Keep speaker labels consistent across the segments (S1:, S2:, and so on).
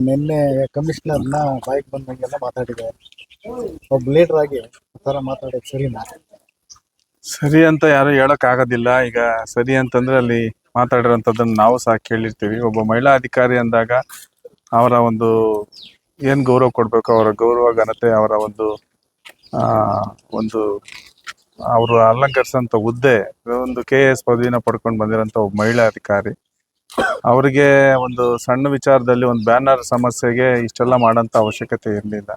S1: ನಿನ್ನೆ ಕಮಿಷನರ್ನ ಬಾಯಿಗೆ ಬಂದಂಗೆಲ್ಲ ಮಾತಾಡಿದೆ. ಒಬ್ಬ ಲೀಡರ್ ಆಗಿ ಆ ಥರ ಮಾತಾಡೋದು ಸರಿನಾ?
S2: ಸರಿ ಅಂತ ಯಾರು ಹೇಳಕ್ ಆಗೋದಿಲ್ಲ. ಈಗ ಸರಿ ಅಂತಂದ್ರೆ ಅಲ್ಲಿ ಮಾತಾಡಿರೋಂಥದ್ದನ್ನು ನಾವು ಸಹ ಕೇಳಿರ್ತೀವಿ. ಒಬ್ಬ ಮಹಿಳಾ ಅಧಿಕಾರಿ ಅಂದಾಗ ಅವರ ಒಂದು ಏನ್ ಗೌರವ ಕೊಡ್ಬೇಕು, ಅವರ ಗೌರವ ಘನತೆ, ಅವರ ಒಂದು ಆ ಒಂದು ಅವರು ಅಲಂಕರಿಸಂತ ಹುದ್ದೆ, ಒಂದು KAS ಪದವಿನ ಪಡ್ಕೊಂಡು ಬಂದಿರೋಂಥ ಒಬ್ಬ ಮಹಿಳಾ ಅಧಿಕಾರಿ, ಅವರಿಗೆ ಒಂದು ಸಣ್ಣ ವಿಚಾರದಲ್ಲಿ ಒಂದು ಬ್ಯಾನರ್ ಸಮಸ್ಯೆಗೆ ಇಷ್ಟೆಲ್ಲ ಮಾಡೋಂಥ ಅವಶ್ಯಕತೆ ಇರಲಿಲ್ಲ.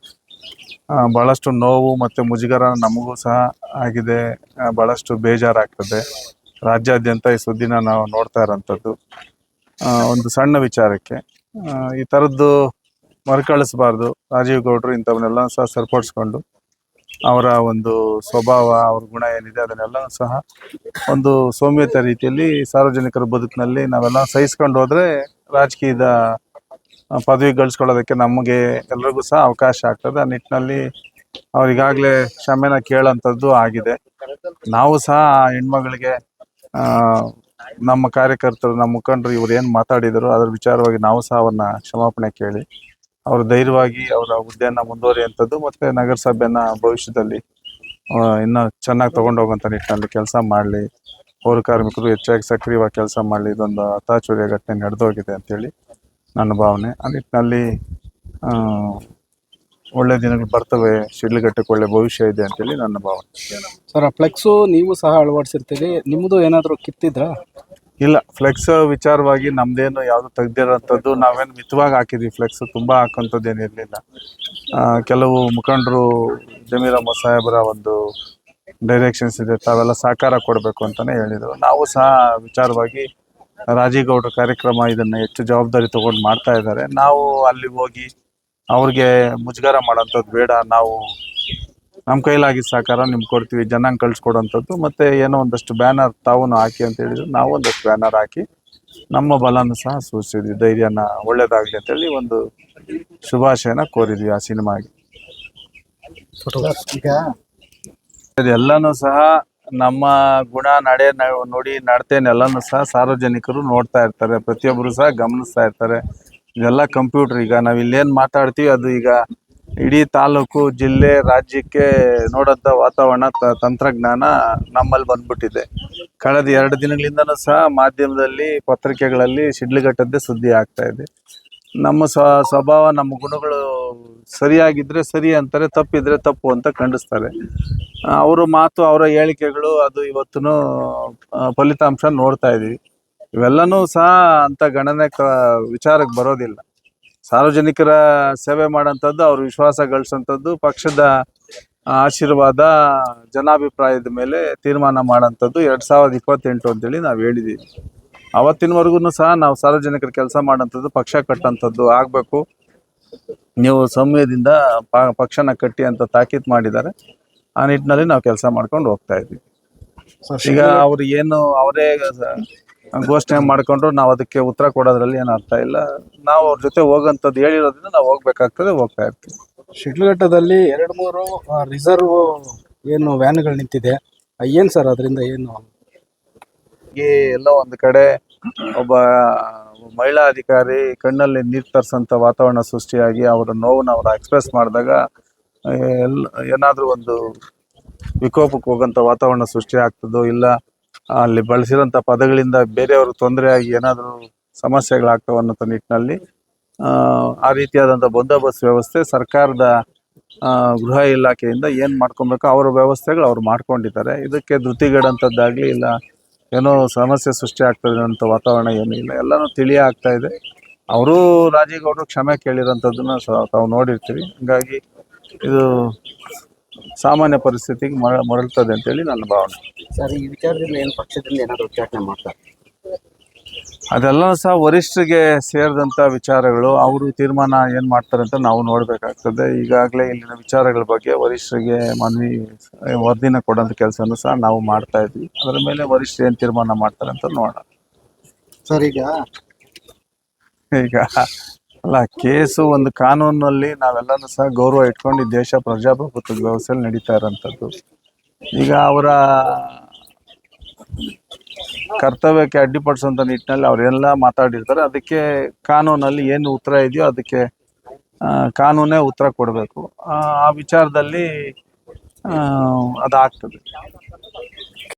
S2: ಬಹಳಷ್ಟು ನೋವು ಮತ್ತು ಮುಜುಗರ ನಮಗೂ ಸಹ ಆಗಿದೆ. ಬಹಳಷ್ಟು ಬೇಜಾರಾಗ್ತದೆ. ರಾಜ್ಯಾದ್ಯಂತ ಈ ಸುದ್ದಿನ ನಾವು ನೋಡ್ತಾ ಇರೋಂಥದ್ದು. ಒಂದು ಸಣ್ಣ ವಿಚಾರಕ್ಕೆ ಈ ಥರದ್ದು ಮರುಕಳಿಸಬಾರ್ದು. ರಾಜೀವ್ ಗೌಡ್ರು ಇಂಥವನ್ನೆಲ್ಲ ಸಹ ಸರಿಪಡಿಸ್ಕೊಂಡು ಅವರ ಒಂದು ಸ್ವಭಾವ, ಅವ್ರ ಗುಣ ಏನಿದೆ ಅದನ್ನೆಲ್ಲ ಸಹ ಒಂದು ಸೌಮ್ಯತೆ ರೀತಿಯಲ್ಲಿ ಸಾರ್ವಜನಿಕರ ಬದುಕಿನಲ್ಲಿ ನಾವೆಲ್ಲ ಸಹಿಸ್ಕೊಂಡು ಹೋದ್ರೆ ರಾಜಕೀಯದ ಪದವಿ ಗಳಿಸ್ಕೊಳ್ಳೋದಕ್ಕೆ ನಮಗೆ ಎಲ್ರಿಗೂ ಸಹ ಅವಕಾಶ ಆಗ್ತದೆ. ಆ ನಿಟ್ಟಿನಲ್ಲಿ ಅವ್ರಿಗಾಗಲೇ ಕ್ಷಮೆನ ಕೇಳೋಂಥದ್ದು ಆಗಿದೆ. ನಾವು ಸಹ ಹೆಣ್ಮಗಳಿಗೆ ನಮ್ಮ ಕಾರ್ಯಕರ್ತರು, ನಮ್ಮ ಮುಖಂಡರು ಇವ್ರು ಏನು ಮಾತಾಡಿದರು ಅದ್ರ ವಿಚಾರವಾಗಿ ನಾವು ಸಹ ಅವ್ರನ್ನ ಕ್ಷಮಾಪಣೆ ಕೇಳಿ ಅವರು ಧೈರ್ಯವಾಗಿ ಅವರ ಹುದ್ದೆಯನ್ನು ಮುಂದುವರಿಯುವಂಥದ್ದು ಮತ್ತು ನಗರಸಭೆನ ಭವಿಷ್ಯದಲ್ಲಿ ಇನ್ನೂ ಚೆನ್ನಾಗಿ ತೊಗೊಂಡೋಗುವಂಥ ನಿಟ್ಟಿನಲ್ಲಿ ಕೆಲಸ ಮಾಡಲಿ, ಪೌರ ಕಾರ್ಮಿಕರು ಹೆಚ್ಚಾಗಿ ಸಕ್ರಿಯವಾಗಿ ಕೆಲಸ ಮಾಡಲಿ. ಇದೊಂದು ಅತಾಚುರ್ಯ ಘಟನೆ ನಡೆದೋಗಿದೆ ಅಂತೇಳಿ ನನ್ನ ಭಾವನೆ. ಆ ನಿಟ್ಟಿನಲ್ಲಿ ಒಳ್ಳೆ ದಿನಗಳು ಬರ್ತವೆ, ಶಿಡ್ಲಘಟ್ಟಕ್ಕೆ ಒಳ್ಳೆ ಭವಿಷ್ಯ ಇದೆ ಅಂತೇಳಿ ನನ್ನ ಭಾವನೆ.
S1: ಸರ್, ಆ ಫ್ಲೆಕ್ಸು ನೀವು ಸಹ ಅಳವಡಿಸಿರ್ತೀರಿ, ನಿಮ್ಮದು ಏನಾದರೂ ಕಿತ್ತಿದ್ರಾ?
S2: ಇಲ್ಲ, ಫ್ಲೆಕ್ಸ್ ವಿಚಾರವಾಗಿ ನಮ್ದೇನು ಯಾವುದು ತೆಗ್ದಿರೋಂಥದ್ದು, ನಾವೇನು ಮಿತವಾಗಿ ಹಾಕಿದ್ವಿ. ಫ್ಲೆಕ್ಸ್ ತುಂಬ ಹಾಕೋಂಥದ್ದು ಏನಿರಲಿಲ್ಲ. ಕೆಲವು ಮುಖಂಡರು ಜಮೀರ್ ಅಹ್ಮದ್ ಸಾಹೇಬರ ಒಂದು ಡೈರೆಕ್ಷನ್ಸ್ ಇದೆ, ತಾವೆಲ್ಲ ಸಹಕಾರ ಕೊಡಬೇಕು ಅಂತಲೇ ಹೇಳಿದರು. ನಾವು ಸಹ ವಿಚಾರವಾಗಿ ರಾಜೀವ್ ಗೌಡ್ರ ಕಾರ್ಯಕ್ರಮ ಇದನ್ನು ಹೆಚ್ಚು ಜವಾಬ್ದಾರಿ ತೊಗೊಂಡು ಮಾಡ್ತಾ ಇದ್ದಾರೆ. ನಾವು ಅಲ್ಲಿ ಹೋಗಿ ಅವ್ರಿಗೆ ಮುಜುಗರ ಮಾಡೋಂಥದ್ದು ಬೇಡ, ನಾವು ನಮ್ಮ ಕೈಲಾಗಿದ್ದ ಸಹಕಾರ ನಿಮ್ಗೆ ಕೊಡ್ತೀವಿ, ಜನಾಂಗ ಕಳಿಸ್ಕೊಡೋಂಥದ್ದು, ಮತ್ತು ಏನೋ ಒಂದಷ್ಟು ಬ್ಯಾನರ್ ತಾವು ಹಾಕಿ ಅಂತ ಹೇಳಿದ್ರು. ನಾವು ಒಂದಷ್ಟು ಬ್ಯಾನರ್ ಹಾಕಿ ನಮ್ಮ ಬಲನೂ ಸಹ ಸೂಚಿಸಿದ್ವಿ, ಧೈರ್ಯನ ಒಳ್ಳೇದಾಗಲಿ ಅಂತೇಳಿ ಒಂದು ಶುಭಾಶಯನ ಕೋರಿದ್ವಿ ಆ ಸಿನಿಮಾಗೆ.
S1: ಈಗ
S2: ಎಲ್ಲನೂ ಸಹ ನಮ್ಮ ಗುಣ, ನಡೆ, ನುಡಿ, ನಡತೆನೆಲ್ಲನೂ ಸಹ ಸಾರ್ವಜನಿಕರು ನೋಡ್ತಾ ಇರ್ತಾರೆ, ಪ್ರತಿಯೊಬ್ಬರು ಸಹ ಗಮನಿಸ್ತಾ ಇರ್ತಾರೆ. ಇದೆಲ್ಲ ಕಂಪ್ಯೂಟರ್. ಈಗ ನಾವು ಇಲ್ಲೇನು ಮಾತಾಡ್ತೀವಿ ಅದು ಈಗ ಇಡೀ ತಾಲೂಕು, ಜಿಲ್ಲೆ, ರಾಜ್ಯಕ್ಕೆ ನೋಡೋಂಥ ವಾತಾವರಣ, ತಂತ್ರಜ್ಞಾನ ನಮ್ಮಲ್ಲಿ ಬಂದ್ಬಿಟ್ಟಿದೆ. ಕಳೆದ 2 ದಿನಗಳಿಂದನೂ ಸಹ ಮಾಧ್ಯಮದಲ್ಲಿ, ಪತ್ರಿಕೆಗಳಲ್ಲಿ ಶಿಡ್ಲಘಟ್ಟದ್ದೇ ಸುದ್ದಿ ಆಗ್ತಾ ಇದೆ. ನಮ್ಮ ಸ್ವಭಾವ, ನಮ್ಮ ಗುಣಗಳು ಸರಿಯಾಗಿದ್ದರೆ ಸರಿ ಅಂತಾರೆ, ತಪ್ಪಿದ್ರೆ ತಪ್ಪು ಅಂತ ಖಂಡಿಸ್ತಾರೆ. ಅವರ ಮಾತು, ಅವರ ಹೇಳಿಕೆಗಳು, ಅದು ಇವತ್ತೂ ಫಲಿತಾಂಶ ನೋಡ್ತಾ ಇದ್ದೀವಿ. ಇವೆಲ್ಲನೂ ಸಹ ಅಂಥ ಗಣನೆ ವಿಚಾರಕ್ಕೆ ಬರೋದಿಲ್ಲ. ಸಾರ್ವಜನಿಕರ ಸೇವೆ ಮಾಡೋಂಥದ್ದು, ಅವ್ರ ವಿಶ್ವಾಸ ಗಳಿಸೋಂಥದ್ದು, ಪಕ್ಷದ ಆಶೀರ್ವಾದ, ಜನಾಭಿಪ್ರಾಯದ ಮೇಲೆ ತೀರ್ಮಾನ ಮಾಡೋಂಥದ್ದು 2028 ಅಂತೇಳಿ ನಾವು ಹೇಳಿದ್ದೀವಿ. ಅವತ್ತಿನವರೆಗೂ ಸಹ ನಾವು ಸಾರ್ವಜನಿಕರ ಕೆಲಸ ಮಾಡೋಂಥದ್ದು, ಪಕ್ಷ ಕಟ್ಟೋಂಥದ್ದು ಆಗಬೇಕು. ನೀವು ಸೌಮ್ಯದಿಂದ ಪಕ್ಷನ ಕಟ್ಟಿ ಅಂತ ತಾಕೀತು ಮಾಡಿದ್ದಾರೆ. ಆ ನಿಟ್ಟಿನಲ್ಲಿ ನಾವು ಕೆಲಸ ಮಾಡ್ಕೊಂಡು ಹೋಗ್ತಾ ಇದ್ವಿ. ಈಗ ಅವ್ರು ಏನು ಅವರೇ ಘೋಷಣೆ ಮಾಡ್ಕೊಂಡ್ರು, ನಾವು ಅದಕ್ಕೆ ಉತ್ತರ ಕೊಡೋದ್ರಲ್ಲಿ ಏನು ಅರ್ಥ ಇಲ್ಲ. ನಾವು ಅವ್ರ ಜೊತೆ ಹೋಗೋಂಥದ್ದು ಹೇಳಿರೋದ್ರಿಂದ ನಾವು ಹೋಗ್ಬೇಕಾಗ್ತದೆ, ಹೋಗ್ತಾ ಇರ್ತೀವಿ.
S1: ಶಿಡ್ಲಘಟ್ಟದಲ್ಲಿ 2-3 ರಿಸರ್ವ್ ಏನು ವ್ಯಾನ್ಗಳು ನಿಂತಿದೆ, ಏನು ಸರ್ ಅದರಿಂದ ಏನು?
S2: ಎಲ್ಲೋ ಒಂದು ಕಡೆ ಒಬ್ಬ ಮಹಿಳಾ ಅಧಿಕಾರಿ ಕಣ್ಣಲ್ಲಿ ನೀರು ತರಿಸೋಂಥ ವಾತಾವರಣ ಸೃಷ್ಟಿಯಾಗಿ ಅವರ ನೋವನ್ನು ಅವರು ಎಕ್ಸ್ಪ್ರೆಸ್ ಮಾಡಿದಾಗ ಏನಾದರೂ ಒಂದು ವಿಕೋಪಕ್ಕೆ ಹೋಗೋಂಥ ವಾತಾವರಣ ಸೃಷ್ಟಿ ಆಗ್ತದೋ, ಇಲ್ಲ ಅಲ್ಲಿ ಬಳಸಿರೋಂಥ ಪದಗಳಿಂದ ಬೇರೆಯವ್ರಿಗೆ ತೊಂದರೆ ಆಗಿ ಏನಾದರೂ ಸಮಸ್ಯೆಗಳಾಗ್ತವೆ ಅನ್ನೋ ನಿಟ್ಟಿನಲ್ಲಿ ಆ ರೀತಿಯಾದಂಥ ಬಂದೋಬಸ್ತ್ ವ್ಯವಸ್ಥೆ ಸರ್ಕಾರದ ಗೃಹ ಇಲಾಖೆಯಿಂದ ಏನು ಮಾಡ್ಕೊಬೇಕು ಅವರ ವ್ಯವಸ್ಥೆಗಳು ಅವ್ರು ಮಾಡ್ಕೊಂಡಿದ್ದಾರೆ. ಇದಕ್ಕೆ ಧೃತಿಗೆಡಂಥದ್ದಾಗಲಿ ಇಲ್ಲ ಏನೋ ಸಮಸ್ಯೆ ಸೃಷ್ಟಿ ಆಗ್ತದೆ ಅಂತ ವಾತಾವರಣ ಏನೂ ಇಲ್ಲ, ಎಲ್ಲನೂ ತಿಳಿಯೇ ಆಗ್ತಾ ಇದೆ. ಅವರು ರಾಜೀವ್ ಗೌಡರು ಕ್ಷಮೆ ಕೇಳಿರೋಂಥದ್ದನ್ನು ತಾವು ನೋಡಿರ್ತೀವಿ. ಹೀಗಾಗಿ ಇದು ಸಾಮಾನ್ಯ ಪರಿಸ್ಥಿತಿಗೆ ಮರಳ್ತದೆ ಅಂತೇಳಿ ನನ್ನ ಭಾವನೆ.
S1: ಸರ್, ಈ ವಿಚಾರದಿಂದ ಏನು ಪಕ್ಷದಿಂದ ಏನಾದರೂ ಉಚ್ಚಾಟನೆ ಮಾಡ್ತಾರೆ?
S2: ಅದೆಲ್ಲ ಸಹ ವರಿಷ್ಠರಿಗೆ ಸೇರಿದಂಥ ವಿಚಾರಗಳು. ಅವರು ತೀರ್ಮಾನ ಏನು ಮಾಡ್ತಾರೆ ಅಂತ ನಾವು ನೋಡಬೇಕಾಗ್ತದೆ. ಈಗಾಗಲೇ ಇಲ್ಲಿನ ವಿಚಾರಗಳ ಬಗ್ಗೆ ವರಿಷ್ಠರಿಗೆ ವರದಿನ ಕೊಡೋಂಥ ಕೆಲಸನೂ ಸಹ ನಾವು ಮಾಡ್ತಾ ಇದ್ವಿ. ಅದರ ಮೇಲೆ ವರಿಷ್ಠರು ಏನು ತೀರ್ಮಾನ ಮಾಡ್ತಾರೆ ಅಂತ ನೋಡೋಣ.
S1: ಸರ್, ಈಗ
S2: ಅಲ್ಲ, ಕೇಸು ಒಂದು ಕಾನೂನಲ್ಲಿ ನಾವೆಲ್ಲನೂ ಸಹ ಗೌರವ ಇಟ್ಕೊಂಡು ದೇಶ ಪ್ರಜಾಪ್ರಭುತ್ವ ವ್ಯವಸ್ಥೆಯಲ್ಲಿ ನಡೀತಾ ಇರೋಂಥದ್ದು. ಈಗ ಅವರ ಕರ್ತವ್ಯಕ್ಕೆ ಅಡ್ಡಿಪಡಿಸುವಂಥ ನಿಟ್ಟಿನಲ್ಲಿ ಅವರೆಲ್ಲ ಮಾತಾಡಿರ್ತಾರೆ. ಅದಕ್ಕೆ ಕಾನೂನಲ್ಲಿ ಏನು ಉತ್ತರ ಇದೆಯೋ ಅದಕ್ಕೆ ಕಾನೂನೇ ಉತ್ತರ ಕೊಡಬೇಕು. ಆ ವಿಚಾರದಲ್ಲಿ ಅದಾಗ್ತದೆ.